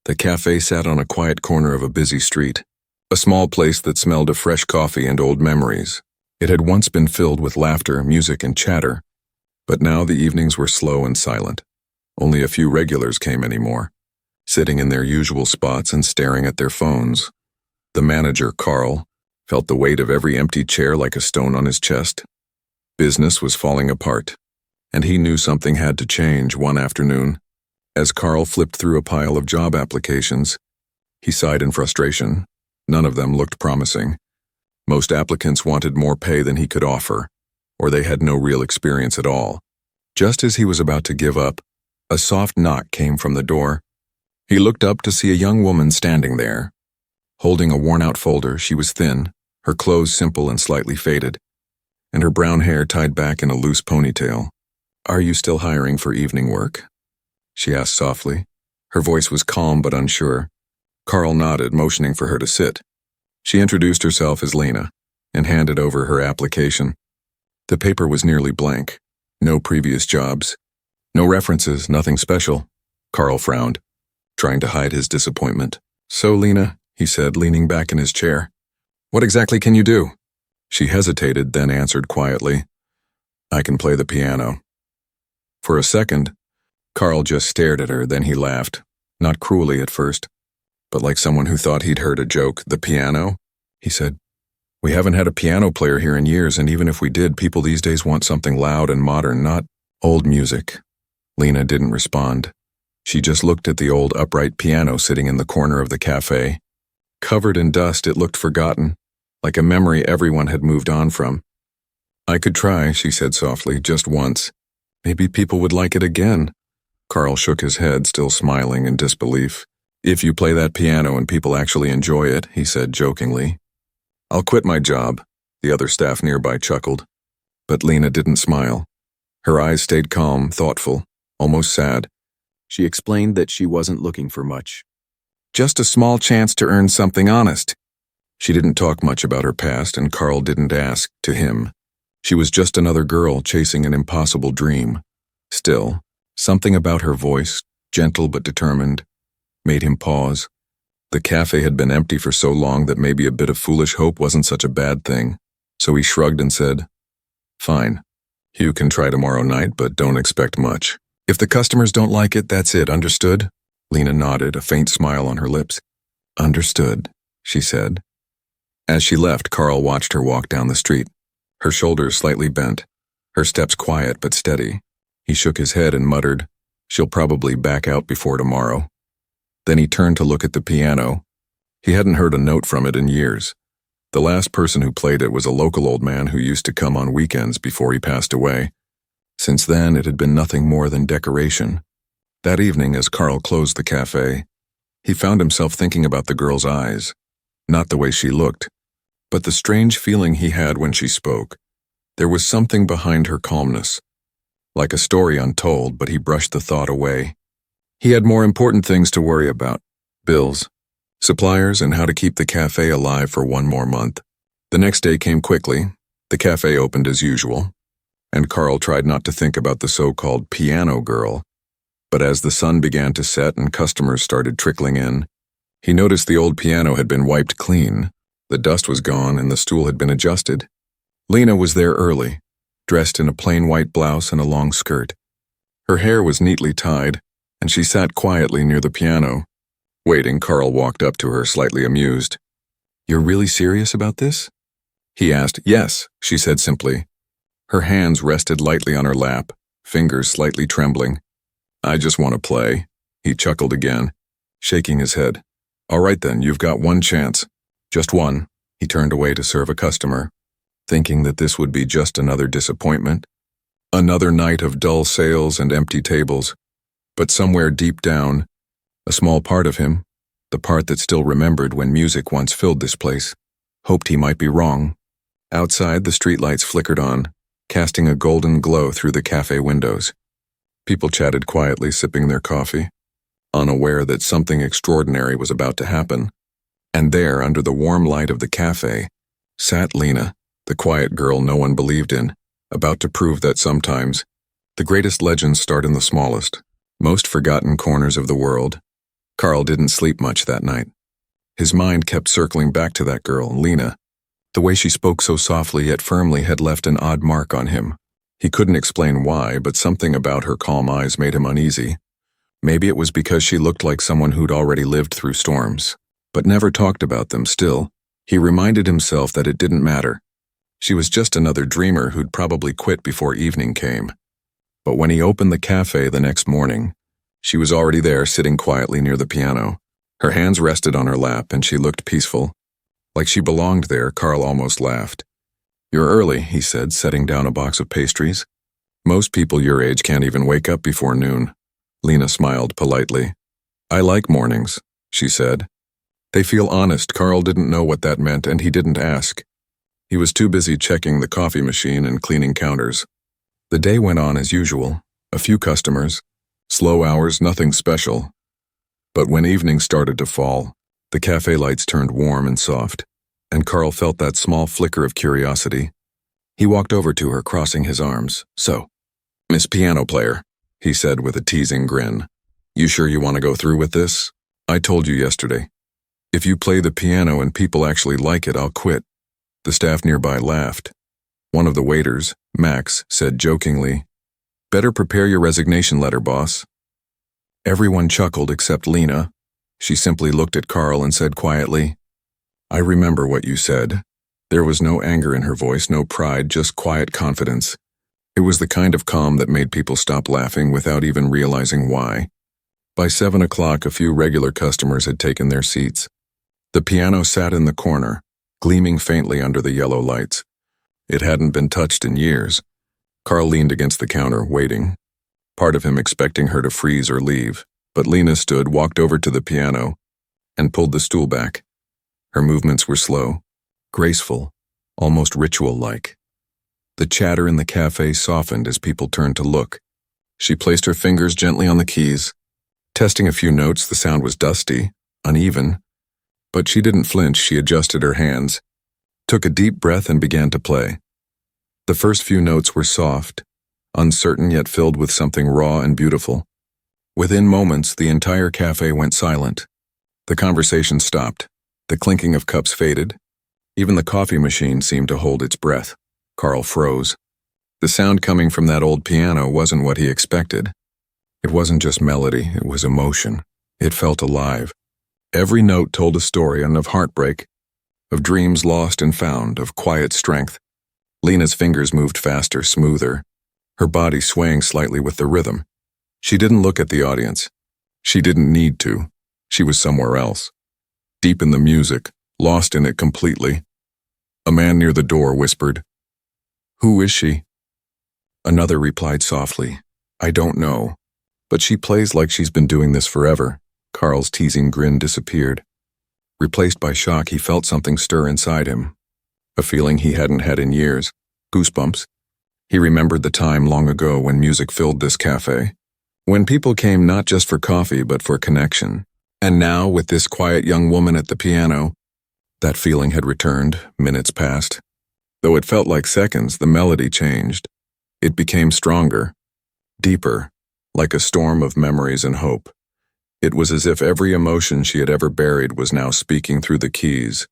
The cafe sat on a quiet corner of a busy street, a small place that smelled of fresh coffee and old memories. It had once been filled with laughter, music, and chatter, but now the evenings were slow and silent. Only a few regulars came anymore, sitting in their usual spots and staring at their phones. The manager, Carl, felt the weight of every empty chair like a stone on his chest. Business was falling apart, and he knew something had to change one afternoon. As Carl flipped through a pile of job applications, he sighed in frustration. None of them looked promising. Most applicants wanted more pay than he could offer, or they had no real experience at all. Just as he was about to give up, a soft knock came from the door. He looked up to see a young woman standing there. Holding a worn-out folder, she was thin, her clothes simple and slightly faded, and her brown hair tied back in a loose ponytail. "Are you still hiring for evening work?" she asked softly. Her voice was calm but unsure. Carl nodded, motioning for her to sit. She introduced herself as Lena and handed over her application. The paper was nearly blank. No previous jobs. No references, nothing special. Carl frowned, trying to hide his disappointment. "So, Lena," he said, leaning back in his chair, "what exactly can you do?" She hesitated, then answered quietly, "I can play the piano." For a second, Carl just stared at her, then he laughed, not cruelly at first, but like someone who thought he'd heard a joke. "The piano?" he said. "We haven't had a piano player here in years, and even if we did, people these days want something loud and modern, not old music." Lena didn't respond. She just looked at the old upright piano sitting in the corner of the cafe. Covered in dust, it looked forgotten, like a memory everyone had moved on from. "I could try," she said softly, "just once. Maybe people would like it again." Carl shook his head, still smiling in disbelief. "If you play that piano and people actually enjoy it," he said jokingly, "I'll quit my job." The other staff nearby chuckled. But Lena didn't smile. Her eyes stayed calm, thoughtful, almost sad. She explained that she wasn't looking for much. Just a small chance to earn something honest. She didn't talk much about her past, and Carl didn't ask to him. She was just another girl chasing an impossible dream. Still, something about her voice, gentle but determined, made him pause. The cafe had been empty for so long that maybe a bit of foolish hope wasn't such a bad thing. So he shrugged and said, "Fine. You can try tomorrow night, but don't expect much. If the customers don't like it, that's it, understood?" Lena nodded, a faint smile on her lips. "Understood," she said. As she left, Carl watched her walk down the street, her shoulders slightly bent, her steps quiet but steady. He shook his head and muttered, "She'll probably back out before tomorrow." Then he turned to look at the piano. He hadn't heard a note from it in years. The last person who played it was a local old man who used to come on weekends before he passed away. Since then, it had been nothing more than decoration. That evening, as Carl closed the cafe, he found himself thinking about the girl's eyes. Not the way she looked, but the strange feeling he had when she spoke. There was something behind her calmness, like a story untold, but he brushed the thought away. He had more important things to worry about: bills, suppliers, and how to keep the cafe alive for one more month. The next day came quickly. The cafe opened as usual, and Carl tried not to think about the so-called piano girl. But as the sun began to set and customers started trickling in, he noticed the old piano had been wiped clean. The dust was gone and the stool had been adjusted. Lena was there early, dressed in a plain white blouse and a long skirt. Her hair was neatly tied, and she sat quietly near the piano. Waiting, Carl walked up to her, slightly amused. "You're really serious about this?" he asked. "Yes," she said simply. Her hands rested lightly on her lap, fingers slightly trembling. "I just want to play," he chuckled again, shaking his head. "All right then, you've got one chance. Just one." He turned away to serve a customer, thinking that this would be just another disappointment, another night of dull sales and empty tables. But somewhere deep down, a small part of him, the part that still remembered when music once filled this place, hoped he might be wrong. Outside, the streetlights flickered on, casting a golden glow through the cafe windows. People chatted quietly, sipping their coffee, unaware that something extraordinary was about to happen. And there, under the warm light of the cafe, sat Lena, the quiet girl no one believed in, about to prove that sometimes the greatest legends start in the smallest, most forgotten corners of the world. Carl didn't sleep much that night. His mind kept circling back to that girl, Lena. The way she spoke so softly yet firmly had left an odd mark on him. He couldn't explain why, but something about her calm eyes made him uneasy. Maybe it was because she looked like someone who'd already lived through storms, but never talked about them still. He reminded himself that it didn't matter. She was just another dreamer who'd probably quit before evening came. But when he opened the cafe the next morning, she was already there sitting quietly near the piano. Her hands rested on her lap and she looked peaceful. Like she belonged there, Carl almost laughed. "You're early," he said, setting down a box of pastries. "Most people your age can't even wake up before noon." Lena smiled politely. "I like mornings," she said. They feel honest. Carl didn't know what that meant and he didn't ask. He was too busy checking the coffee machine and cleaning counters. The day went on as usual. A few customers. Slow hours, nothing special. But when evening started to fall, the cafe lights turned warm and soft, and Carl felt that small flicker of curiosity. He walked over to her, crossing his arms. "So, Miss Piano Player," he said with a teasing grin, "you sure you want to go through with this? I told you yesterday. If you play the piano and people actually like it, I'll quit." The staff nearby laughed. One of the waiters, Max, said jokingly, "Better prepare your resignation letter, boss." Everyone chuckled except Lena. She simply looked at Carl and said quietly, "I remember what you said." There was no anger in her voice, no pride, just quiet confidence. It was the kind of calm that made people stop laughing without even realizing why. By 7 o'clock, a few regular customers had taken their seats. The piano sat in the corner, gleaming faintly under the yellow lights. It hadn't been touched in years. Carl leaned against the counter, waiting. Part of him expecting her to freeze or leave, but Lena stood, walked over to the piano, and pulled the stool back. Her movements were slow, graceful, almost ritual-like. The chatter in the cafe softened as people turned to look. She placed her fingers gently on the keys. Testing a few notes, the sound was dusty, uneven. But she didn't flinch. She adjusted her hands, took a deep breath and began to play. The first few notes were soft, uncertain yet filled with something raw and beautiful. Within moments, the entire cafe went silent. The conversation stopped. The clinking of cups faded. Even the coffee machine seemed to hold its breath. Carl froze. The sound coming from that old piano wasn't what he expected. It wasn't just melody, it was emotion. It felt alive. Every note told a story, and of heartbreak, of dreams lost and found, of quiet strength. Lena's fingers moved faster, smoother, her body swaying slightly with the rhythm. She didn't look at the audience. She didn't need to. She was somewhere else. Deep in the music, lost in it completely. A man near the door whispered, "Who is she?" Another replied softly, "I don't know, but she plays like she's been doing this forever." Carl's teasing grin disappeared. Replaced by shock, he felt something stir inside him. A feeling he hadn't had in years. Goosebumps. He remembered the time long ago when music filled this cafe. When people came not just for coffee but for connection. And now, with this quiet young woman at the piano, that feeling had returned. Minutes passed. Though it felt like seconds, the melody changed. It became stronger, deeper, like a storm of memories and hope. It was as if every emotion she had ever buried was now speaking through the keys.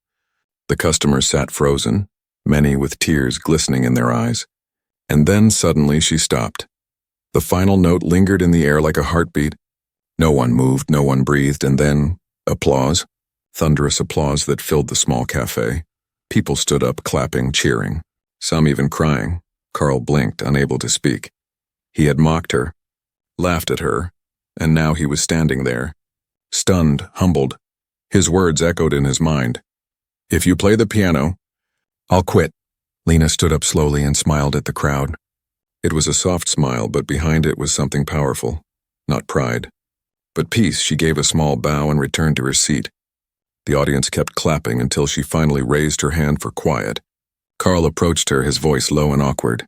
The customers sat frozen, many with tears glistening in their eyes. And then suddenly she stopped. The final note lingered in the air like a heartbeat. No one moved, no one breathed, and then applause. Thunderous applause that filled the small cafe. People stood up, clapping, cheering, some even crying. Carl blinked, unable to speak. He had mocked her, laughed at her, and now he was standing there, stunned, humbled. His words echoed in his mind. "If you play the piano, I'll quit." Lena stood up slowly and smiled at the crowd. It was a soft smile, but behind it was something powerful. Not pride, but peace. She gave a small bow and returned to her seat. The audience kept clapping until she finally raised her hand for quiet. Carl approached her, his voice low and awkward.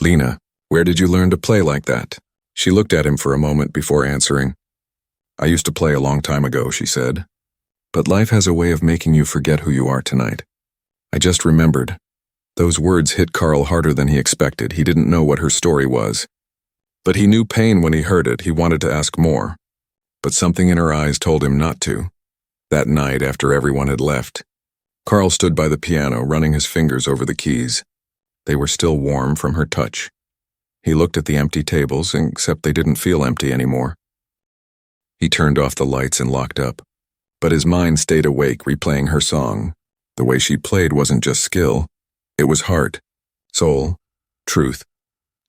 "Lena, where did you learn to play like that?" She looked at him for a moment before answering. "I used to play a long time ago," she said. "But life has a way of making you forget who you are tonight." "I just remembered." Those words hit Carl harder than he expected. He didn't know what her story was. But he knew pain when he heard it. He wanted to ask more. but something in her eyes told him not to. That night, after everyone had left, Carl stood by the piano, running his fingers over the keys. They were still warm from her touch. He looked at the empty tables, except they didn't feel empty anymore. He turned off the lights and locked up, but his mind stayed awake, replaying her song. The way she played wasn't just skill, it was heart, soul, truth.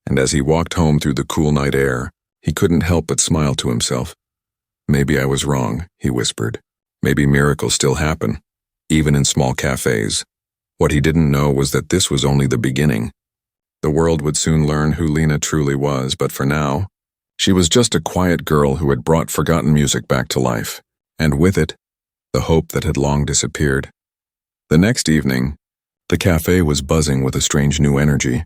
And as he walked home through the cool night air, he couldn't help but smile to himself. Maybe I was wrong, he whispered. Maybe miracles still happen, even in small cafes. What he didn't know was that this was only the beginning. The world would soon learn who Lena truly was, but for now, she was just a quiet girl who had brought forgotten music back to life, and with it, the hope that had long disappeared. The next evening, the cafe was buzzing with a strange new energy.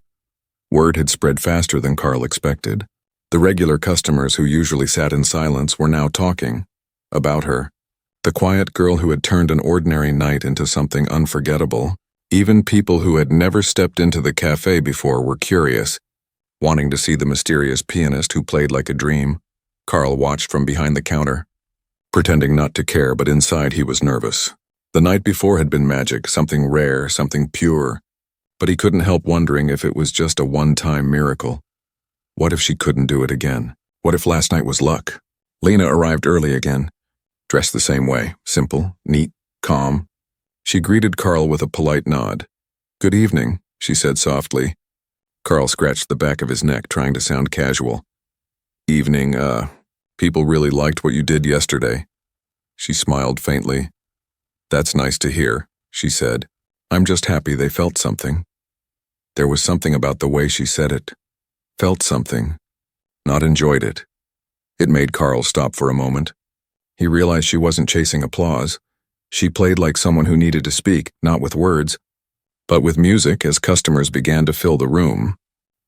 Word had spread faster than Carl expected. The regular customers who usually sat in silence were now talking about her, the quiet girl who had turned an ordinary night into something unforgettable. Even people who had never stepped into the cafe before were curious, wanting to see the mysterious pianist who played like a dream. Carl watched from behind the counter, pretending not to care, but inside he was nervous. The night before had been magic, something rare, something pure, but he couldn't help wondering if it was just a one-time miracle. What if she couldn't do it again? What if last night was luck? Lena arrived early again, dressed the same way, simple, neat, calm. She greeted Carl with a polite nod. "Good evening," she said softly. Carl scratched the back of his neck, trying to sound casual. "Evening, people really liked what you did yesterday." She smiled faintly. "That's nice to hear," she said. "I'm just happy they felt something." There was something about the way she said it. Felt something, not enjoyed it. It made Carl stop for a moment. He realized she wasn't chasing applause. She played like someone who needed to speak, not with words, but with music. As customers began to fill the room,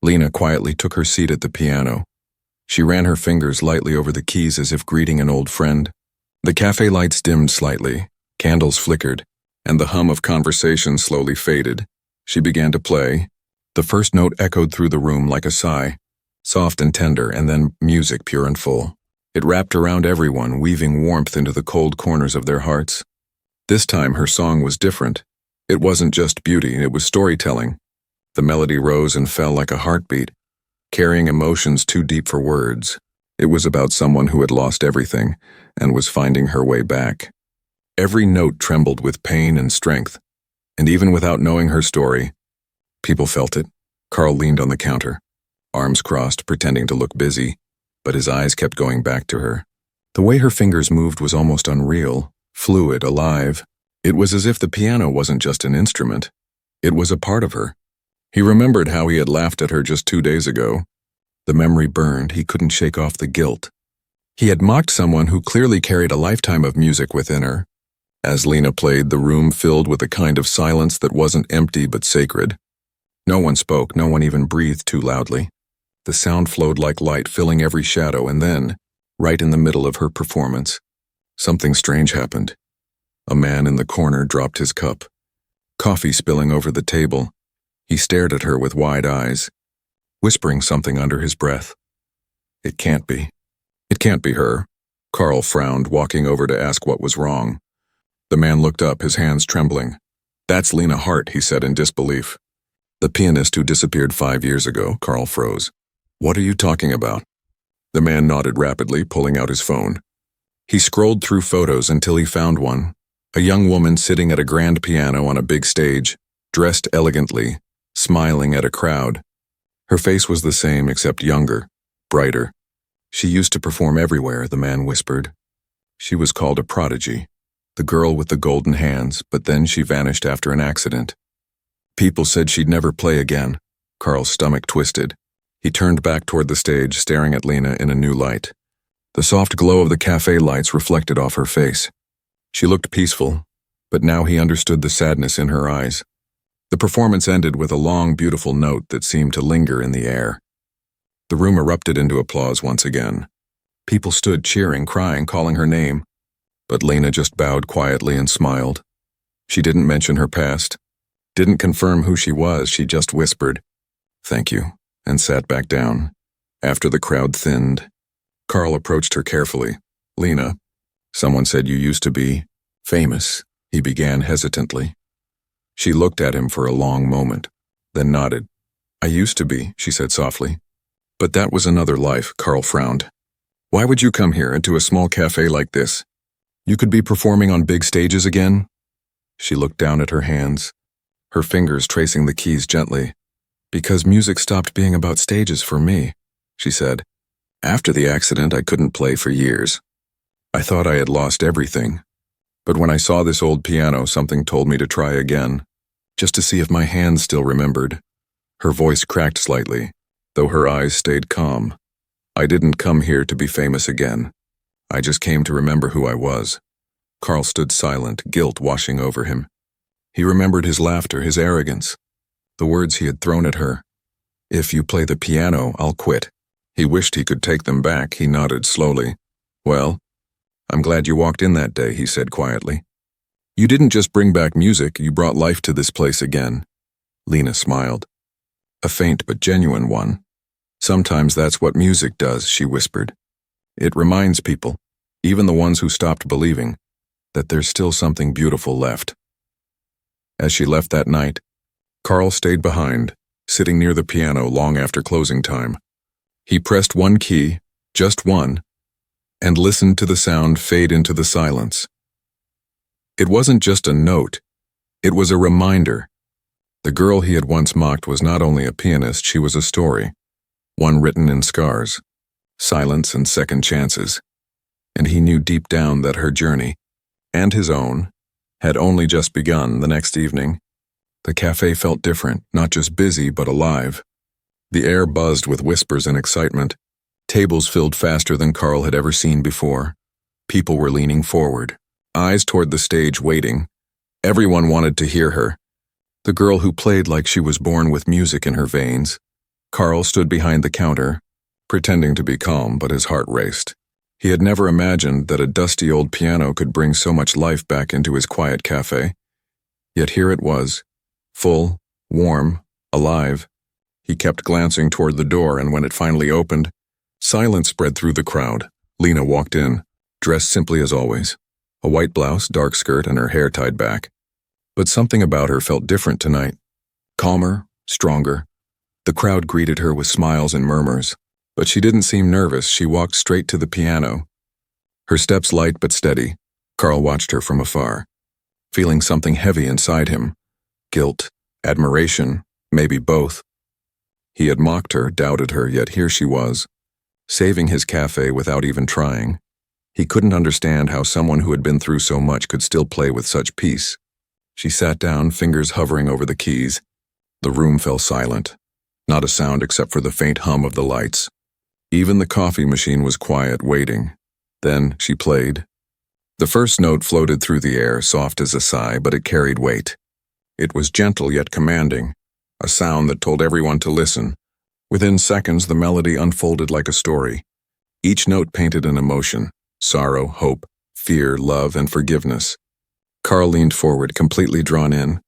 Lena quietly took her seat at the piano. She ran her fingers lightly over the keys as if greeting an old friend. The cafe lights dimmed slightly, candles flickered, and the hum of conversation slowly faded. She began to play. The first note echoed through the room like a sigh, soft and tender, and then music pure and full. It wrapped around everyone, weaving warmth into the cold corners of their hearts. This time her song was different. It wasn't just beauty, it was storytelling. The melody rose and fell like a heartbeat, carrying emotions too deep for words. It was about someone who had lost everything and was finding her way back. Every note trembled with pain and strength, and even without knowing her story, people felt it. Carl leaned on the counter, arms crossed, pretending to look busy, but his eyes kept going back to her. The way her fingers moved was almost unreal, fluid, alive. It was as if the piano wasn't just an instrument. It was a part of her. He remembered how he had laughed at her just 2 days ago. The memory burned. He couldn't shake off the guilt. He had mocked someone who clearly carried a lifetime of music within her. As Lena played, the room filled with a kind of silence that wasn't empty but sacred. No one spoke, no one even breathed too loudly. The sound flowed like light, filling every shadow, and then, right in the middle of her performance, something strange happened. A man in the corner dropped his cup, coffee spilling over the table. He stared at her with wide eyes, whispering something under his breath. "It can't be. It can't be her." Carl frowned, walking over to ask what was wrong. The man looked up, his hands trembling. "That's Lena Hart," he said in disbelief. "The pianist who disappeared 5 years ago." Carl froze. "What are you talking about?" The man nodded rapidly, pulling out his phone. He scrolled through photos until he found one. A young woman sitting at a grand piano on a big stage, dressed elegantly, smiling at a crowd. Her face was the same, except younger, brighter. "She used to perform everywhere," the man whispered. "She was called a prodigy, the girl with the golden hands, but then she vanished after an accident. People said she'd never play again." Carl's stomach twisted. He turned back toward the stage, staring at Lena in a new light. The soft glow of the cafe lights reflected off her face. She looked peaceful, but now he understood the sadness in her eyes. The performance ended with a long, beautiful note that seemed to linger in the air. The room erupted into applause once again. People stood cheering, crying, calling her name. But Lena just bowed quietly and smiled. She didn't mention her past, didn't confirm who she was. She just whispered, "Thank you," and sat back down. After the crowd thinned, Carl approached her carefully. Lena, someone said you used to be famous, he began hesitantly. She looked at him for a long moment, then nodded. I used to be, she said softly. But that was another life, Carl frowned. Why would you come here into a small cafe like this? You could be performing on big stages again? She looked down at her hands, her fingers tracing the keys gently. Because music stopped being about stages for me, she said. After the accident, I couldn't play for years. I thought I had lost everything. But when I saw this old piano, something told me to try again, just to see if my hands still remembered. Her voice cracked slightly, though her eyes stayed calm. I didn't come here to be famous again. I just came to remember who I was. Carl stood silent, guilt washing over him. He remembered his laughter, his arrogance, the words he had thrown at her. If you play the piano, I'll quit. He wished he could take them back. He nodded slowly. Well, I'm glad you walked in that day, he said quietly. You didn't just bring back music, you brought life to this place again. Lena smiled. A faint but genuine one. Sometimes that's what music does, she whispered. It reminds people, even the ones who stopped believing, that there's still something beautiful left. As she left that night, Carl stayed behind, sitting near the piano long after closing time. He pressed one key, just one, and listened to the sound fade into the silence. It wasn't just a note, it was a reminder. The girl he had once mocked was not only a pianist, she was a story, one written in scars, silence and second chances. And he knew deep down that her journey, and his own, had only just begun. The next evening, the cafe felt different, not just busy but alive. The air buzzed with whispers and excitement. Tables filled faster than Carl had ever seen before. People were leaning forward, eyes toward the stage waiting. Everyone wanted to hear her. The girl who played like she was born with music in her veins. Carl stood behind the counter, pretending to be calm, but his heart raced. He had never imagined that a dusty old piano could bring so much life back into his quiet cafe. Yet here it was, full, warm, alive. He kept glancing toward the door, and when it finally opened, silence spread through the crowd. Lena walked in, dressed simply as always, a white blouse, dark skirt, and her hair tied back. But something about her felt different tonight. Calmer, stronger. The crowd greeted her with smiles and murmurs, but she didn't seem nervous. She walked straight to the piano. Her steps light but steady. Carl watched her from afar, feeling something heavy inside him. Guilt, admiration, maybe both. He had mocked her, doubted her, yet here she was, saving his cafe without even trying. He couldn't understand how someone who had been through so much could still play with such peace. She sat down, fingers hovering over the keys. The room fell silent, not a sound except for the faint hum of the lights. Even the coffee machine was quiet, waiting. Then she played. The first note floated through the air, soft as a sigh, but it carried weight. It was gentle yet commanding, a sound that told everyone to listen. Within seconds, the melody unfolded like a story. Each note painted an emotion: sorrow, hope, fear, love, and forgiveness. Carl leaned forward, completely drawn in.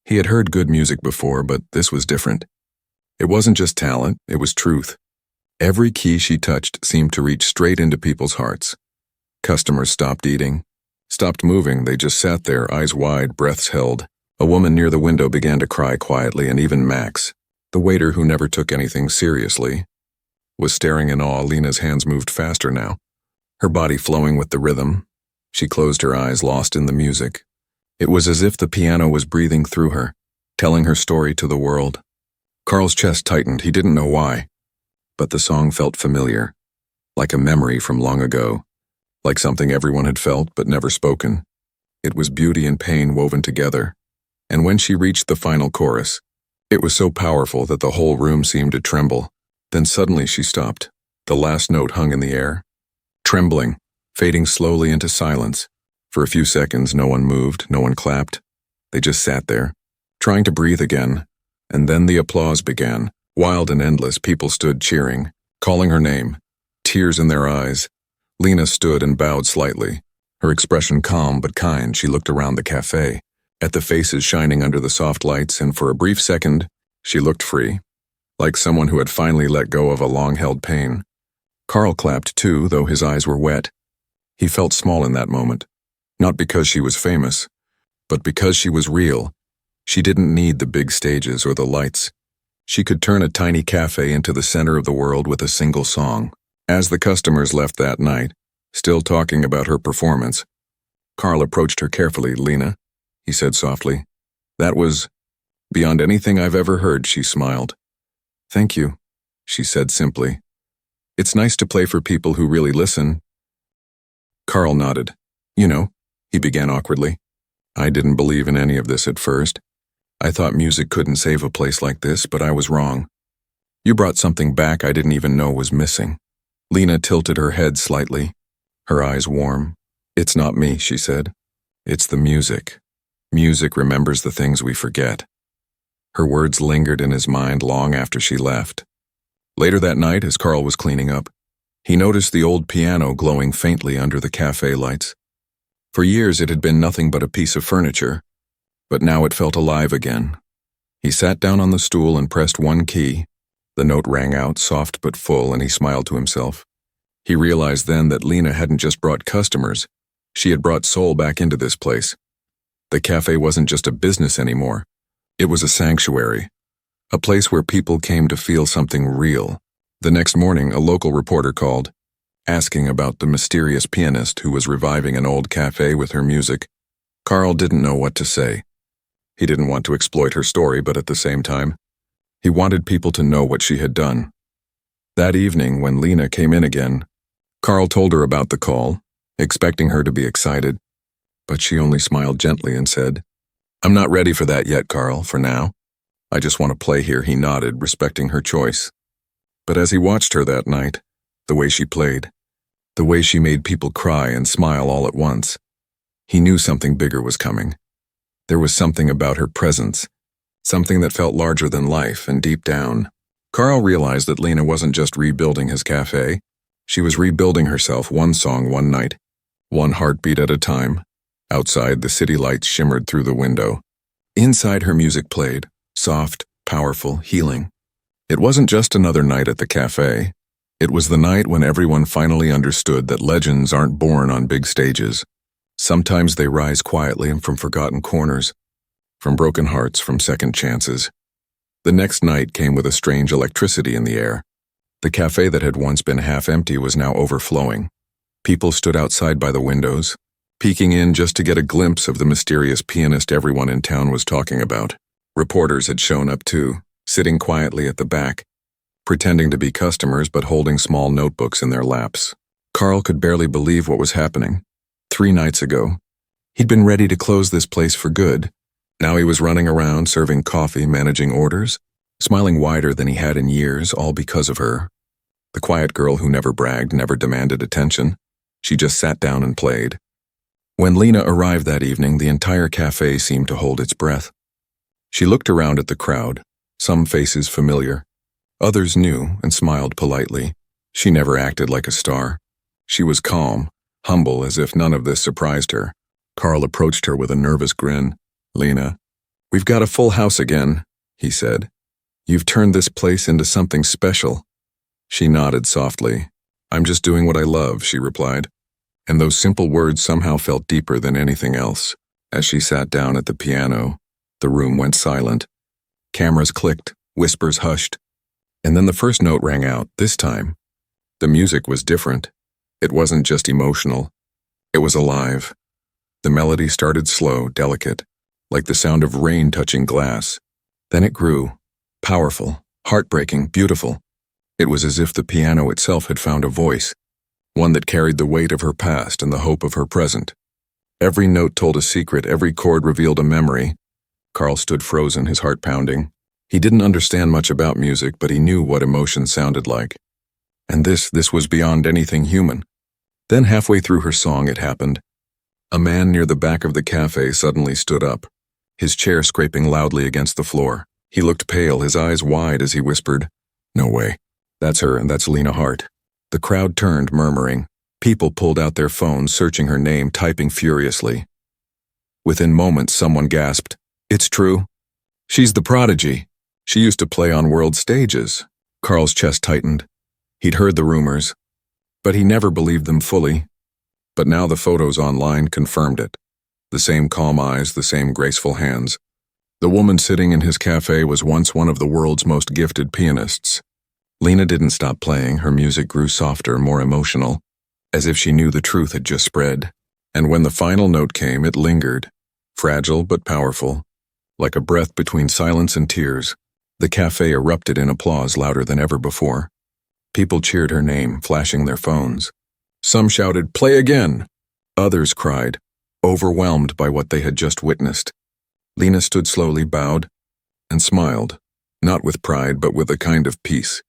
He had heard good music before, but this was different. It wasn't just talent, it was truth. Every key she touched seemed to reach straight into people's hearts. Customers stopped eating, stopped moving. They just sat there, eyes wide, breaths held. A woman near the window began to cry quietly, and even Max, the waiter who never took anything seriously, was staring in awe. Lena's hands moved faster now, her body flowing with the rhythm. She closed her eyes, lost in the music. It was as if the piano was breathing through her, telling her story to the world. Carl's chest tightened. He didn't know why, but the song felt familiar, like a memory from long ago, like something everyone had felt but never spoken. It was beauty and pain woven together. And when she reached the final chorus, it was so powerful that the whole room seemed to tremble. Then suddenly she stopped. The last note hung in the air, trembling, fading slowly into silence. For a few seconds, no one moved, no one clapped. They just sat there, trying to breathe again. And then the applause began. Wild and endless, people stood cheering, calling her name, tears in their eyes. Lena stood and bowed slightly, her expression calm but kind. She looked around the cafe, at the faces shining under the soft lights, and for a brief second, she looked free, like someone who had finally let go of a long-held pain. Carl clapped too, though his eyes were wet. He felt small in that moment, not because she was famous, but because she was real. She didn't need the big stages or the lights. She could turn a tiny cafe into the center of the world with a single song. As the customers left that night, still talking about her performance, Carl approached her carefully. "Lena," he said softly. "That was beyond anything I've ever heard," she smiled. "Thank you," she said simply. "It's nice to play for people who really listen." Carl nodded. "You know," he began awkwardly, "I didn't believe in any of this at first. I thought music couldn't save a place like this, but I was wrong. You brought something back I didn't even know was missing." Lena tilted her head slightly, her eyes warm. "It's not me," she said. "It's the music. Music remembers the things we forget." Her words lingered in his mind long after she left. Later that night, as Carl was cleaning up, he noticed the old piano glowing faintly under the cafe lights. For years it had been nothing but a piece of furniture, but now it felt alive again. He sat down on the stool and pressed one key. The note rang out, soft but full, and he smiled to himself. He realized then that Lena hadn't just brought customers, she had brought soul back into this place. The cafe wasn't just a business anymore. It was a sanctuary, a place where people came to feel something real. The next morning, a local reporter called, asking about the mysterious pianist who was reviving an old cafe with her music. Carl didn't know what to say. He didn't want to exploit her story, but at the same time, he wanted people to know what she had done. That evening, when Lena came in again, Carl told her about the call, expecting her to be excited, but she only smiled gently and said, "I'm not ready for that yet, Carl, for now. I just want to play here." He nodded, respecting her choice. But as he watched her that night, the way she played, the way she made people cry and smile all at once, he knew something bigger was coming. There was something about her presence, something that felt larger than life, and deep down, Carl realized that Lena wasn't just rebuilding his cafe. She was rebuilding herself, one song, one night, one heartbeat at a time. Outside, the city lights shimmered through the window. Inside, her music played, soft, powerful, healing. It wasn't just another night at the cafe. It was the night when everyone finally understood that legends aren't born on big stages. Sometimes they rise quietly and from forgotten corners, from broken hearts, from second chances. The next night came with a strange electricity in the air. The cafe that had once been half empty was now overflowing. People stood outside by the windows, peeking in just to get a glimpse of the mysterious pianist everyone in town was talking about. Reporters had shown up too, sitting quietly at the back, pretending to be customers but holding small notebooks in their laps. Carl could barely believe what was happening. 3 nights ago, he'd been ready to close this place for good. Now he was running around, serving coffee, managing orders, smiling wider than he had in years, all because of her. The quiet girl who never bragged, never demanded attention. She just sat down and played. When Lena arrived that evening, the entire cafe seemed to hold its breath. She looked around at the crowd, some faces familiar, others new, and smiled politely. She never acted like a star. She was calm, humble, as if none of this surprised her. Carl approached her with a nervous grin. "Lena, we've got a full house again," he said. "You've turned this place into something special." She nodded softly. "I'm just doing what I love," she replied. And those simple words somehow felt deeper than anything else. As she sat down at the piano, the room went silent. Cameras clicked, whispers hushed. And then the first note rang out, this time. The music was different. It wasn't just emotional. It was alive. The melody started slow, delicate, like the sound of rain touching glass. Then it grew, powerful, heartbreaking, beautiful. It was as if the piano itself had found a voice, one that carried the weight of her past and the hope of her present. Every note told a secret, every chord revealed a memory. Carl stood frozen, his heart pounding. He didn't understand much about music, but he knew what emotion sounded like. And this was beyond anything human. Then halfway through her song, it happened. A man near the back of the cafe suddenly stood up, his chair scraping loudly against the floor. He looked pale, his eyes wide as he whispered, "No way. That's her, and that's Lena Hart." The crowd turned, murmuring. People pulled out their phones, searching her name, typing furiously. Within moments, someone gasped, "It's true. She's the prodigy. She used to play on world stages." Carl's chest tightened. He'd heard the rumors, but he never believed them fully. But now the photos online confirmed it. The same calm eyes, the same graceful hands. The woman sitting in his cafe was once one of the world's most gifted pianists. Lena didn't stop playing. Her music grew softer, more emotional, as if she knew the truth had just spread. And when the final note came, it lingered, fragile but powerful, like a breath between silence and tears. The cafe erupted in applause louder than ever before. People cheered her name, flashing their phones. Some shouted, "Play again!" Others cried, overwhelmed by what they had just witnessed. Lena stood slowly, bowed, and smiled, not with pride but with a kind of peace.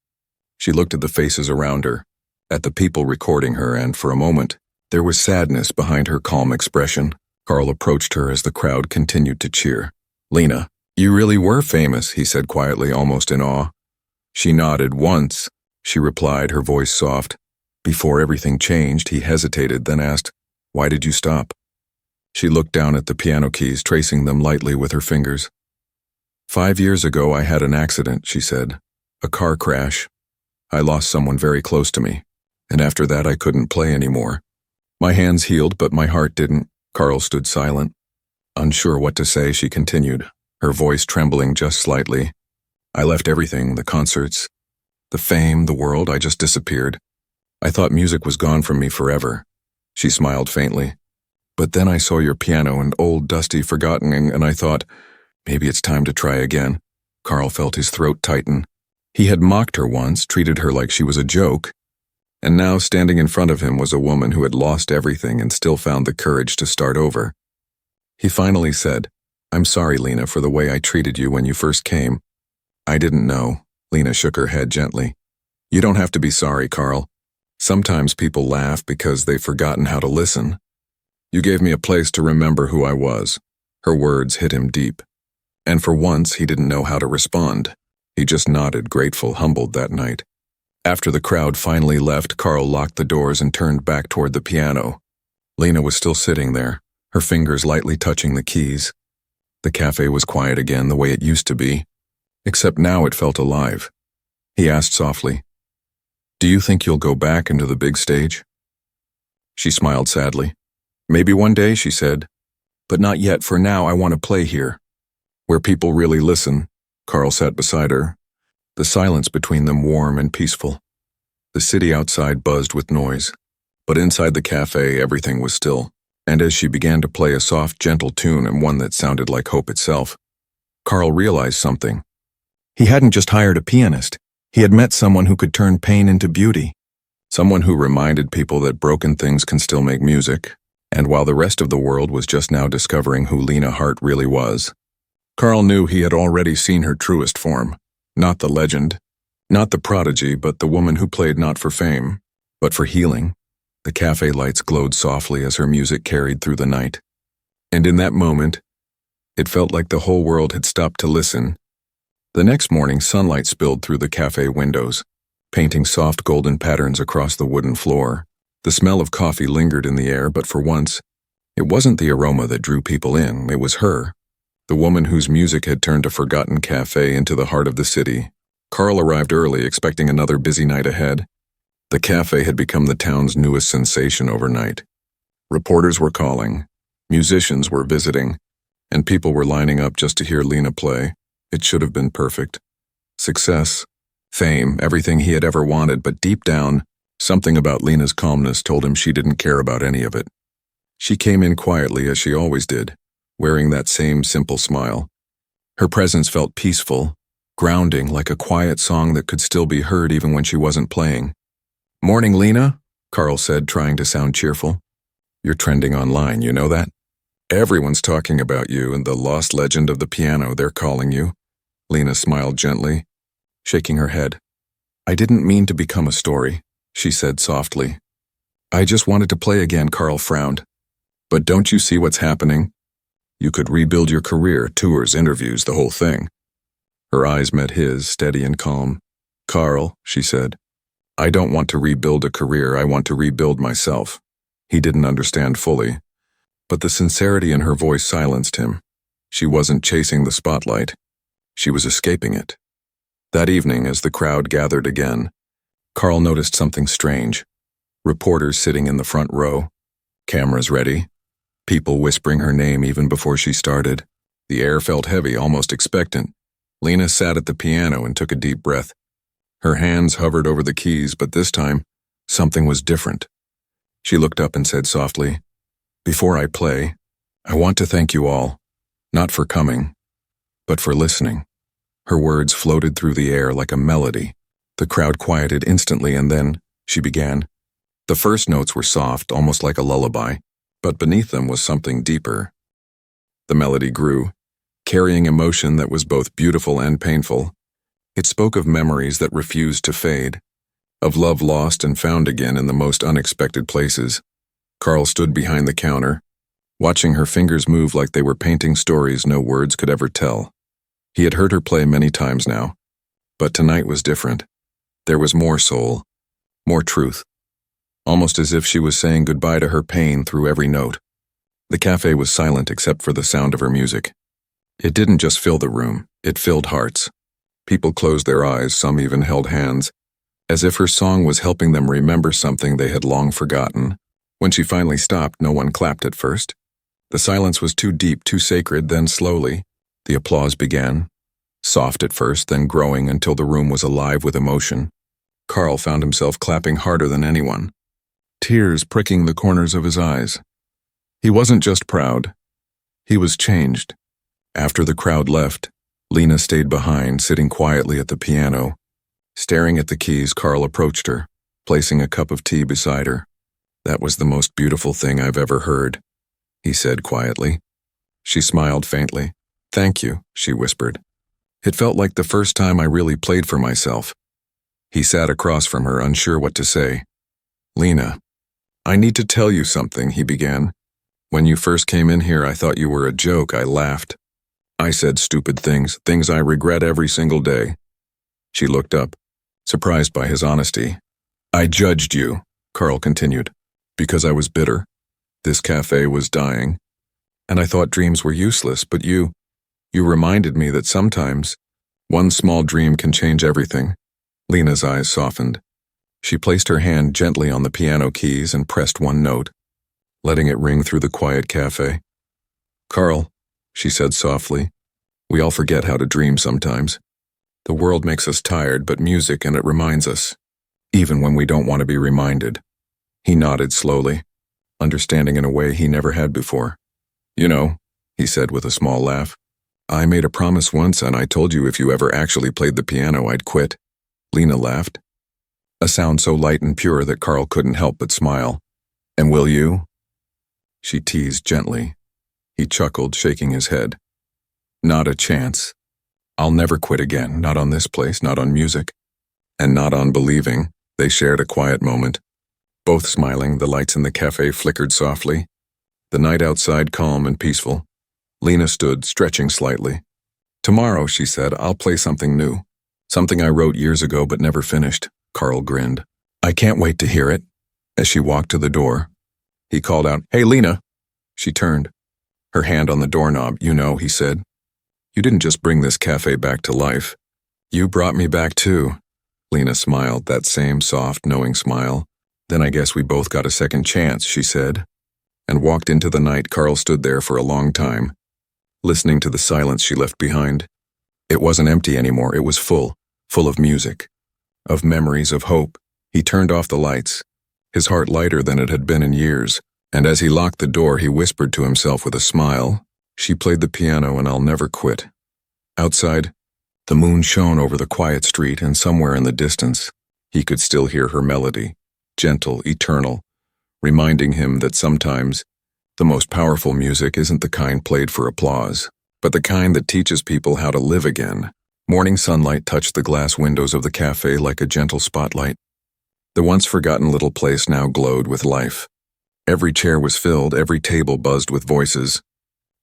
She looked at the faces around her, at the people recording her, and for a moment, there was sadness behind her calm expression. Carl approached her as the crowd continued to cheer. "Lena, you really were famous," he said quietly, almost in awe. She nodded. "Once," she replied, her voice soft. Before everything changed, he hesitated, then asked, "Why did you stop?" She looked down at the piano keys, tracing them lightly with her fingers. 5 years ago, I had an accident," she said. "A car crash. I lost someone very close to me, and after that I couldn't play anymore. My hands healed, but my heart didn't." Carl stood silent. Unsure what to say, she continued, her voice trembling just slightly. "I left everything, the concerts, the fame, the world. I just disappeared. I thought music was gone from me forever." She smiled faintly. "But then I saw your piano, an old, dusty, forgotten, and I thought, maybe it's time to try again." Carl felt his throat tighten. He had mocked her once, treated her like she was a joke, and now standing in front of him was a woman who had lost everything and still found the courage to start over. He finally said, "I'm sorry, Lena, for the way I treated you when you first came." "I didn't know." Lena shook her head gently. "You don't have to be sorry, Carl. Sometimes people laugh because they've forgotten how to listen. You gave me a place to remember who I was." Her words hit him deep. And for once, he didn't know how to respond. He just nodded, grateful, humbled that night. After the crowd finally left, Carl locked the doors and turned back toward the piano. Lena was still sitting there, her fingers lightly touching the keys. The cafe was quiet again, the way it used to be, except now it felt alive. He asked softly, "Do you think you'll go back into the big stage?" She smiled sadly. "Maybe one day," she said, "but not yet. For now, I want to play here, where people really listen." Carl sat beside her, the silence between them warm and peaceful. The city outside buzzed with noise, but inside the cafe everything was still. And as she began to play a soft, gentle tune, and one that sounded like hope itself, Carl realized something. He hadn't just hired a pianist. He had met someone who could turn pain into beauty. Someone who reminded people that broken things can still make music. And while the rest of the world was just now discovering who Lena Hart really was, Carl knew he had already seen her truest form. Not the legend, not the prodigy, but the woman who played not for fame, but for healing. The cafe lights glowed softly as her music carried through the night. And in that moment, it felt like the whole world had stopped to listen. The next morning, sunlight spilled through the cafe windows, painting soft golden patterns across the wooden floor. The smell of coffee lingered in the air, but for once, it wasn't the aroma that drew people in, it was her. The woman whose music had turned a forgotten cafe into the heart of the city. Carl arrived early, expecting another busy night ahead. The cafe had become the town's newest sensation overnight. Reporters were calling, musicians were visiting, and people were lining up just to hear Lena play. It should have been perfect. Success, fame, everything he had ever wanted, but deep down, something about Lena's calmness told him she didn't care about any of it. She came in quietly, as she always did, wearing that same simple smile. Her presence felt peaceful, grounding, like a quiet song that could still be heard even when she wasn't playing. "Morning, Lena," Carl said, trying to sound cheerful. "You're trending online, you know that? Everyone's talking about you and the lost legend of the piano, they're calling you." Lena smiled gently, shaking her head. "I didn't mean to become a story," she said softly. "I just wanted to play again." Carl frowned. "But don't you see what's happening? You could rebuild your career, tours, interviews, the whole thing." Her eyes met his, steady and calm. "Carl," she said, "I don't want to rebuild a career, I want to rebuild myself." He didn't understand fully, but the sincerity in her voice silenced him. She wasn't chasing the spotlight. She was escaping it. That evening, as the crowd gathered again, Carl noticed something strange. Reporters sitting in the front row, Cameras ready. People whispering her name even before she started. The air felt heavy, almost expectant. Lena sat at the piano and took a deep breath. Her hands hovered over the keys, but this time, something was different. She looked up and said softly, "Before I play, I want to thank you all, not for coming, but for listening." Her words floated through the air like a melody. The crowd quieted instantly, and then she began. The first notes were soft, almost like a lullaby, but beneath them was something deeper. The melody grew, carrying emotion that was both beautiful and painful. It spoke of memories that refused to fade, of love lost and found again in the most unexpected places. Carl stood behind the counter, watching her fingers move like they were painting stories no words could ever tell. He had heard her play many times now, but tonight was different. There was more soul, more truth, almost as if she was saying goodbye to her pain through every note. The cafe was silent except for the sound of her music. It didn't just fill the room, it filled hearts. People closed their eyes, some even held hands, as if her song was helping them remember something they had long forgotten. When she finally stopped, no one clapped at first. The silence was too deep, too sacred. Then slowly, the applause began. Soft at first, then growing until the room was alive with emotion. Carl found himself clapping harder than anyone, tears pricking the corners of his eyes. He wasn't just proud. He was changed. After the crowd left, Lena stayed behind, sitting quietly at the piano. Staring at the keys, Carl approached her, placing a cup of tea beside her. "That was the most beautiful thing I've ever heard," he said quietly. She smiled faintly. "Thank you," she whispered. "It felt like the first time I really played for myself." He sat across from her, unsure what to say. "Lena, I need to tell you something," he began. "When you first came in here, I thought you were a joke. I laughed. I said stupid things I regret every single day." She looked up, surprised by his honesty. "I judged you," Carl continued, "because I was bitter. This cafe was dying, and I thought dreams were useless, but you reminded me that sometimes one small dream can change everything." Lena's eyes softened. She placed her hand gently on the piano keys and pressed one note, letting it ring through the quiet cafe. "Carl," she said softly, "we all forget how to dream sometimes. The world makes us tired, but music and it reminds us, even when we don't want to be reminded." He nodded slowly, understanding in a way he never had before. "You know," he said with a small laugh, "I made a promise once and I told you if you ever actually played the piano, I'd quit." Lena laughed, a sound so light and pure that Carl couldn't help but smile. "And will you?" She teased gently. He chuckled, shaking his head. "Not a chance. I'll never quit again, not on this place, not on music, and not on believing." They shared a quiet moment, both smiling. The lights in the cafe flickered softly, the night outside calm and peaceful. Lena stood, stretching slightly. "Tomorrow," she said, "I'll play something new. Something I wrote years ago but never finished." Carl grinned. "I can't wait to hear it." As she walked to the door, he called out, "Hey, Lena." She turned, her hand on the doorknob. "You know," he said, "you didn't just bring this cafe back to life. You brought me back too." Lena smiled, that same soft, knowing smile. "Then I guess we both got a second chance," she said, and walked into the night. Carl stood there for a long time, listening to the silence she left behind. It wasn't empty anymore, it was full of music, of memories, of hope. He turned off the lights, his heart lighter than it had been in years, and as he locked the door, he whispered to himself with a smile, "She played the piano and I'll never quit." Outside, the moon shone over the quiet street, and somewhere in the distance, he could still hear her melody, gentle, eternal, reminding him that sometimes the most powerful music isn't the kind played for applause, but the kind that teaches people how to live again. Morning sunlight touched the glass windows of the cafe like a gentle spotlight. The once forgotten little place now glowed with life. Every chair was filled, every table buzzed with voices,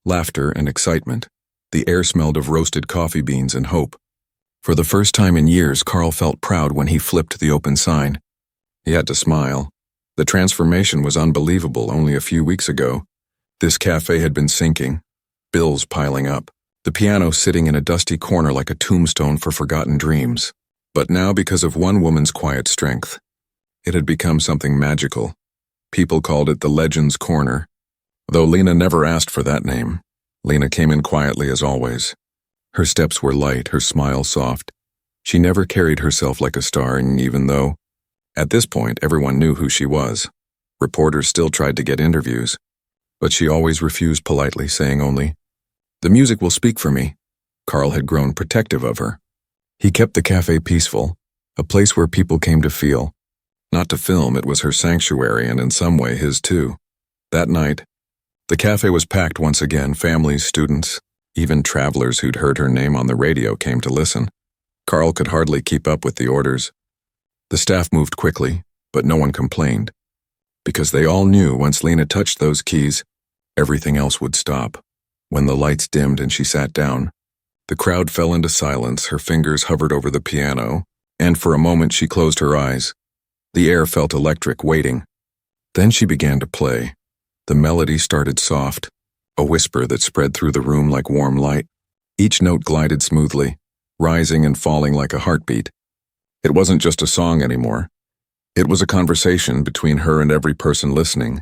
laughter and excitement. The air smelled of roasted coffee beans and hope. For the first time in years, Carl felt proud when he flipped the open sign. He had to smile. The transformation was unbelievable. Only a few weeks ago, this cafe had been sinking, bills piling up, the piano sitting in a dusty corner like a tombstone for forgotten dreams. But now, because of one woman's quiet strength, it had become something magical, People called it the Legends Corner, though Lena never asked for that name. Lena came in quietly as always. Her steps were light, her smile soft. She never carried herself like a star, and even though, at this point, everyone knew who she was. Reporters still tried to get interviews, but she always refused politely, saying only, "The music will speak for me." Carl had grown protective of her. He kept the cafe peaceful, a place where people came to feel. Not to film, it was her sanctuary and in some way his too. That night, the cafe was packed once again. Families, students, even travelers who'd heard her name on the radio came to listen. Carl could hardly keep up with the orders. The staff moved quickly, but no one complained, because they all knew once Lena touched those keys, everything else would stop. When the lights dimmed and she sat down, the crowd fell into silence. Her fingers hovered over the piano, and for a moment she closed her eyes. The air felt electric, waiting. Then she began to play. The melody started soft, a whisper that spread through the room like warm light. Each note glided smoothly, rising and falling like a heartbeat. It wasn't just a song anymore. It was a conversation between her and every person listening.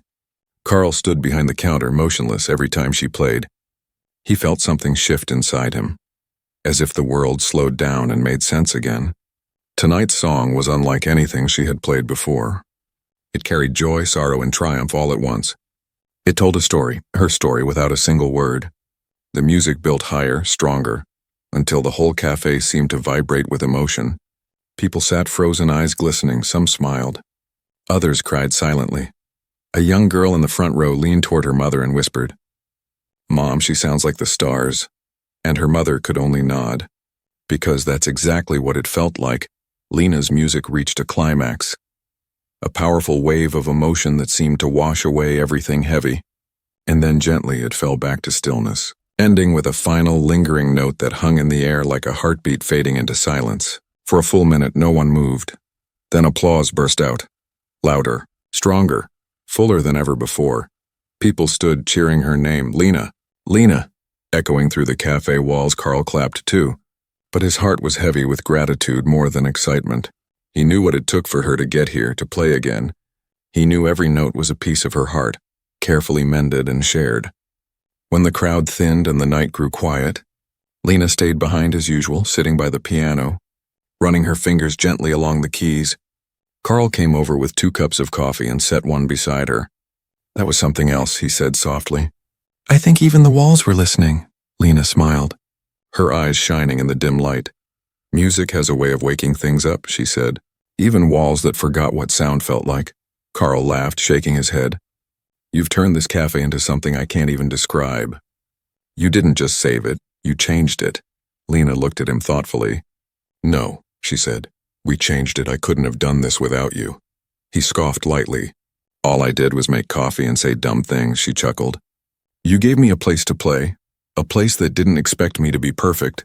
Carl stood behind the counter, motionless every time she played. He felt something shift inside him, as if the world slowed down and made sense again. Tonight's song was unlike anything she had played before. It carried joy, sorrow, and triumph all at once. It told a story, her story, without a single word. The music built higher, stronger, until the whole cafe seemed to vibrate with emotion. People sat frozen, eyes glistening. Some smiled. Others cried silently. A young girl in the front row leaned toward her mother and whispered, "Mom, she sounds like the stars." And her mother could only nod, because that's exactly what it felt like. Lena's music reached a climax, a powerful wave of emotion that seemed to wash away everything heavy, and then gently it fell back to stillness, ending with a final lingering note that hung in the air like a heartbeat fading into silence. For a full minute, no one moved. Then applause burst out, louder, stronger, fuller than ever before. People stood cheering her name, "Lena, Lena," echoing through the cafe walls. Carl clapped too, but his heart was heavy with gratitude more than excitement. He knew what it took for her to get here, to play again. He knew every note was a piece of her heart, carefully mended and shared. When the crowd thinned and the night grew quiet, Lena stayed behind as usual, sitting by the piano, running her fingers gently along the keys. Carl came over with 2 cups of coffee and set one beside her. "That was something else," he said softly. "I think even the walls were listening," Lena smiled, her eyes shining in the dim light. "Music has a way of waking things up," she said. "Even walls that forgot what sound felt like." Carl laughed, shaking his head. "You've turned this cafe into something I can't even describe. You didn't just save it, you changed it." Lena looked at him thoughtfully. "No," she said. "We changed it. I couldn't have done this without you." He scoffed lightly. "All I did was make coffee and say dumb things," she chuckled. "You gave me a place to play, a place that didn't expect me to be perfect.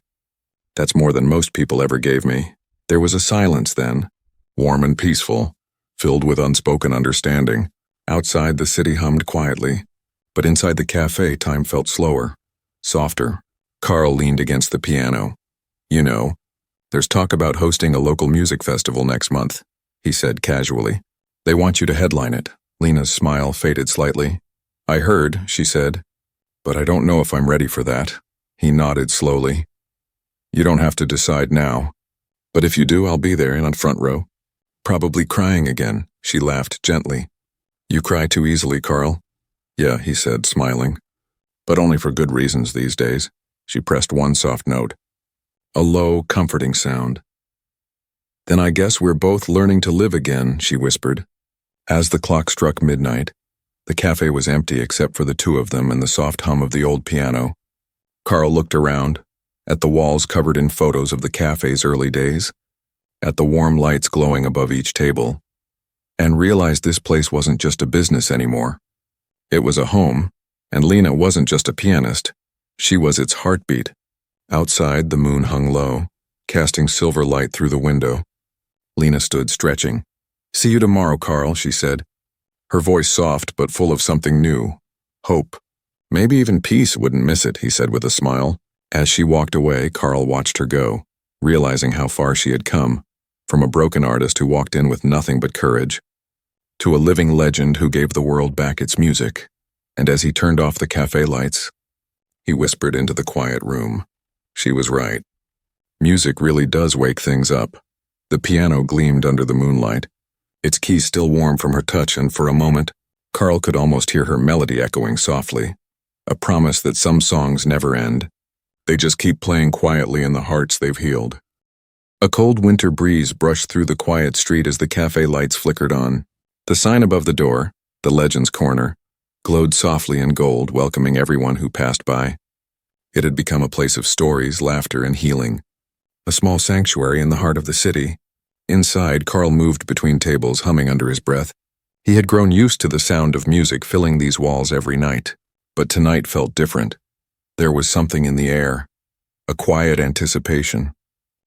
That's more than most people ever gave me." There was a silence then, warm and peaceful, filled with unspoken understanding. Outside, the city hummed quietly, but inside the cafe, time felt slower, softer. Carl leaned against the piano. "You know, there's talk about hosting a local music festival next month," he said casually. "They want you to headline it." Lena's smile faded slightly. "I heard," she said, "but I don't know if I'm ready for that." He nodded slowly. "You don't have to decide now, but if you do, I'll be there in on front row." "Probably crying again," she laughed gently. "You cry too easily, Carl." "Yeah," he said, smiling, "but only for good reasons these days." She pressed one soft note, a low, comforting sound. "Then I guess we're both learning to live again," she whispered. As the clock struck midnight, the cafe was empty except for the 2 of them and the soft hum of the old piano. Carl looked around, at the walls covered in photos of the cafe's early days, at the warm lights glowing above each table, and realized this place wasn't just a business anymore. It was a home, and Lena wasn't just a pianist. She was its heartbeat. Outside, the moon hung low, casting silver light through the window. Lena stood stretching. "See you tomorrow, Carl," she said, her voice soft but full of something new. Hope. Maybe even peace. Wouldn't miss it, he said with a smile. As she walked away, Carl watched her go, realizing how far she had come, from a broken artist who walked in with nothing but courage. to a living legend who gave the world back its music. And as he turned off the cafe lights, he whispered into the quiet room. She was right. Music really does wake things up. The piano gleamed under the moonlight, its keys still warm from her touch, and for a moment, Carl could almost hear her melody echoing softly, a promise that some songs never end. They just keep playing quietly in the hearts they've healed. A cold winter breeze brushed through the quiet street as the cafe lights flickered on. The sign above the door, the Legends Corner, glowed softly in gold, welcoming everyone who passed by. It had become a place of stories, laughter, and healing, a small sanctuary in the heart of the city. Inside, Carl moved between tables, humming under his breath. He had grown used to the sound of music filling these walls every night, but tonight felt different. There was something in the air, a quiet anticipation,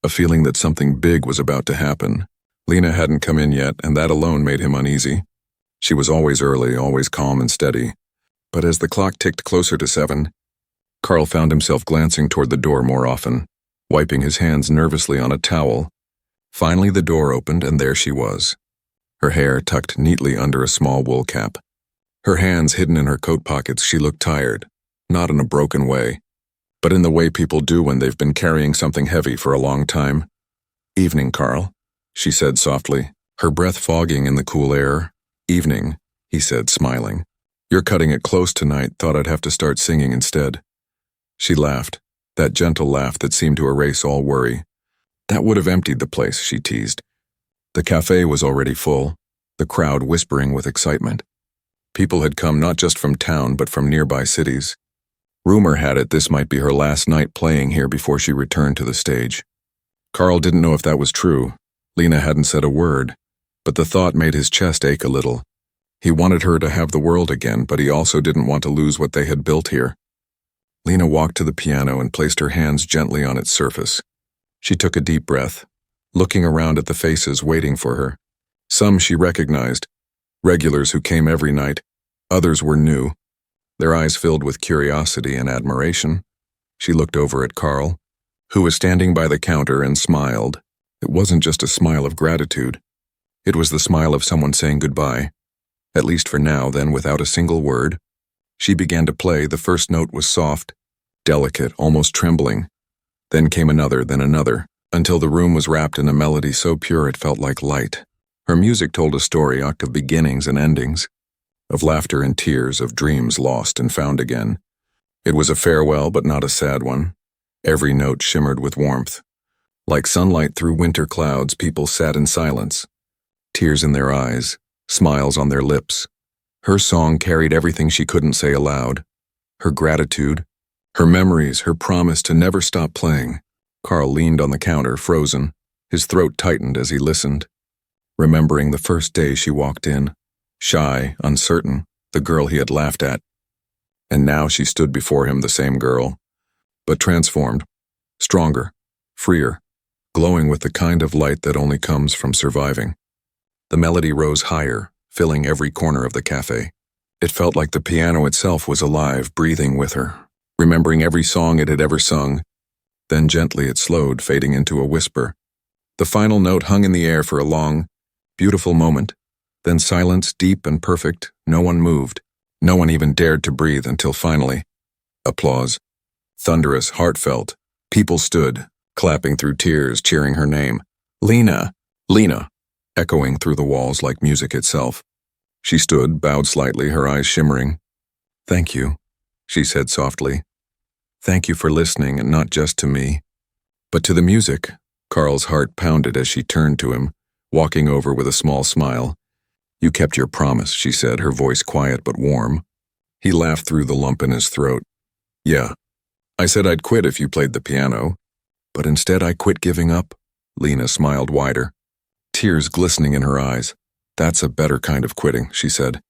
a feeling that something big was about to happen. Lena hadn't come in yet, and that alone made him uneasy. She was always early, always calm and steady. But as the clock ticked closer to 7, Carl found himself glancing toward the door more often, wiping his hands nervously on a towel. Finally, the door opened, and there she was, her hair tucked neatly under a small wool cap. Her hands hidden in her coat pockets, she looked tired, not in a broken way, but in the way people do when they've been carrying something heavy for a long time. "Evening, Carl," she said softly, her breath fogging in the cool air. "Evening," he said, smiling. "You're cutting it close tonight. Thought I'd have to start singing instead." She laughed, that gentle laugh that seemed to erase all worry. "That would have emptied the place," she teased. The cafe was already full, the crowd whispering with excitement. People had come not just from town but from nearby cities. Rumor had it this might be her last night playing here before she returned to the stage. Carl didn't know if that was true. Lena hadn't said a word, but the thought made his chest ache a little. He wanted her to have the world again, but he also didn't want to lose what they had built here. Lena walked to the piano and placed her hands gently on its surface. She took a deep breath, looking around at the faces waiting for her. Some she recognized, regulars who came every night. Others were new, their eyes filled with curiosity and admiration. She looked over at Carl, who was standing by the counter, and smiled. It wasn't just a smile of gratitude. It was the smile of someone saying goodbye, at least for now. Then, without a single word, she began to play. The first note was soft, delicate, almost trembling. Then came another, then another, until the room was wrapped in a melody so pure it felt like light. Her music told a story of beginnings and endings, of laughter and tears, of dreams lost and found again. It was a farewell, but not a sad one. Every note shimmered with warmth. Like sunlight through winter clouds, people sat in silence, tears in their eyes, smiles on their lips. Her song carried everything she couldn't say aloud, her gratitude, her memories, her promise to never stop playing. Carl leaned on the counter, frozen, his throat tightened as he listened, remembering the first day she walked in, shy, uncertain, the girl he had laughed at. And now she stood before him, the same girl, but transformed, stronger, freer, glowing with the kind of light that only comes from surviving. The melody rose higher, filling every corner of the cafe. It felt like the piano itself was alive, breathing with her, remembering every song it had ever sung. Then gently it slowed, fading into a whisper. The final note hung in the air for a long, beautiful moment. Then silence, deep and perfect. No one moved. No one even dared to breathe until finally, applause. Thunderous, heartfelt. People stood, clapping through tears, cheering her name. "Lena! Lena!" echoing through the walls like music itself. She stood, bowed slightly, her eyes shimmering. "Thank you," she said softly. "Thank you for listening, and not just to me, but to the music." Carl's heart pounded as she turned to him, walking over with a small smile. "You kept your promise," she said, her voice quiet but warm. He laughed through the lump in his throat. "Yeah, I said I'd quit if you played the piano, but instead I quit giving up." Lena smiled wider, tears glistening in her eyes. "That's a better kind of quitting," she said.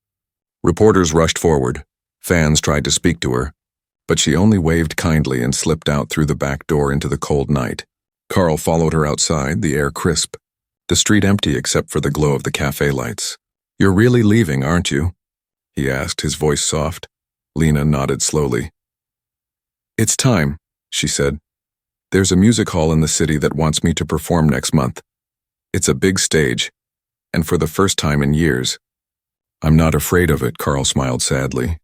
Reporters rushed forward. Fans tried to speak to her, but she only waved kindly and slipped out through the back door into the cold night. Carl followed her outside, the air crisp, the street empty except for the glow of the cafe lights. "You're really leaving, aren't you?" he asked, his voice soft. Lena nodded slowly. "It's time," she said. "There's a music hall in the city that wants me to perform next month. It's a big stage, and for the first time in years, I'm not afraid of it, Carl smiled sadly.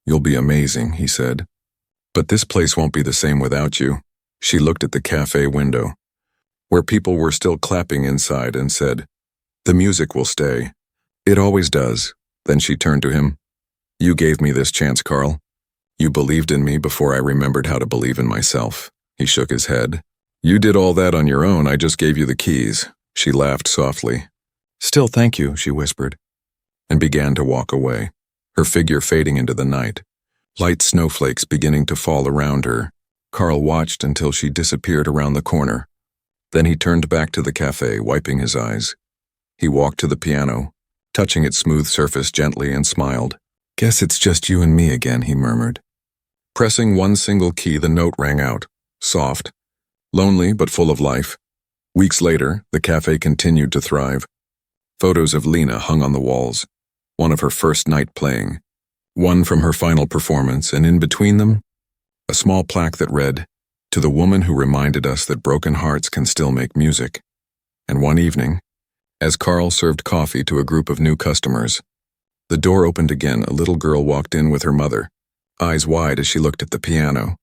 You'll be amazing, he said. But this place won't be the same without you. She looked at the cafe window, where people were still clapping inside, and said, The music will stay. It always does. Then she turned to him. You gave me this chance, Carl. You believed in me before I remembered how to believe in myself. He shook his head. You did all that on your own, I just gave you the keys. She laughed softly. Still thank you, she whispered, and began to walk away, her figure fading into the night, light snowflakes beginning to fall around her. Carl watched until she disappeared around the corner. Then he turned back to the cafe, wiping his eyes. He walked to the piano, touching its smooth surface gently, and smiled. Guess it's just you and me again, he murmured. Pressing one single key, the note rang out, soft, lonely but full of life. Weeks later, the cafe continued to thrive. Photos of Lena hung on the walls, one of her first night playing, one from her final performance, and in between them, a small plaque that read, To the woman who reminded us that broken hearts can still make music. And one evening, as Carl served coffee to a group of new customers, the door opened again. A little girl walked in with her mother, eyes wide as she looked at the piano.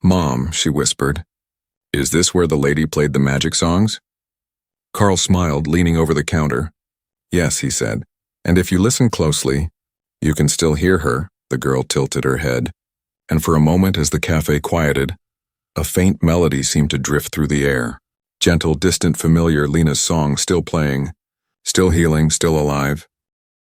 Mom, she whispered, is this where the lady played the magic songs? Carl smiled, leaning over the counter. Yes, he said, and if you listen closely, you can still hear her. The girl tilted her head, and for a moment as the cafe quieted, a faint melody seemed to drift through the air. Gentle, distant, familiar, Lena's song still playing, still healing, still alive.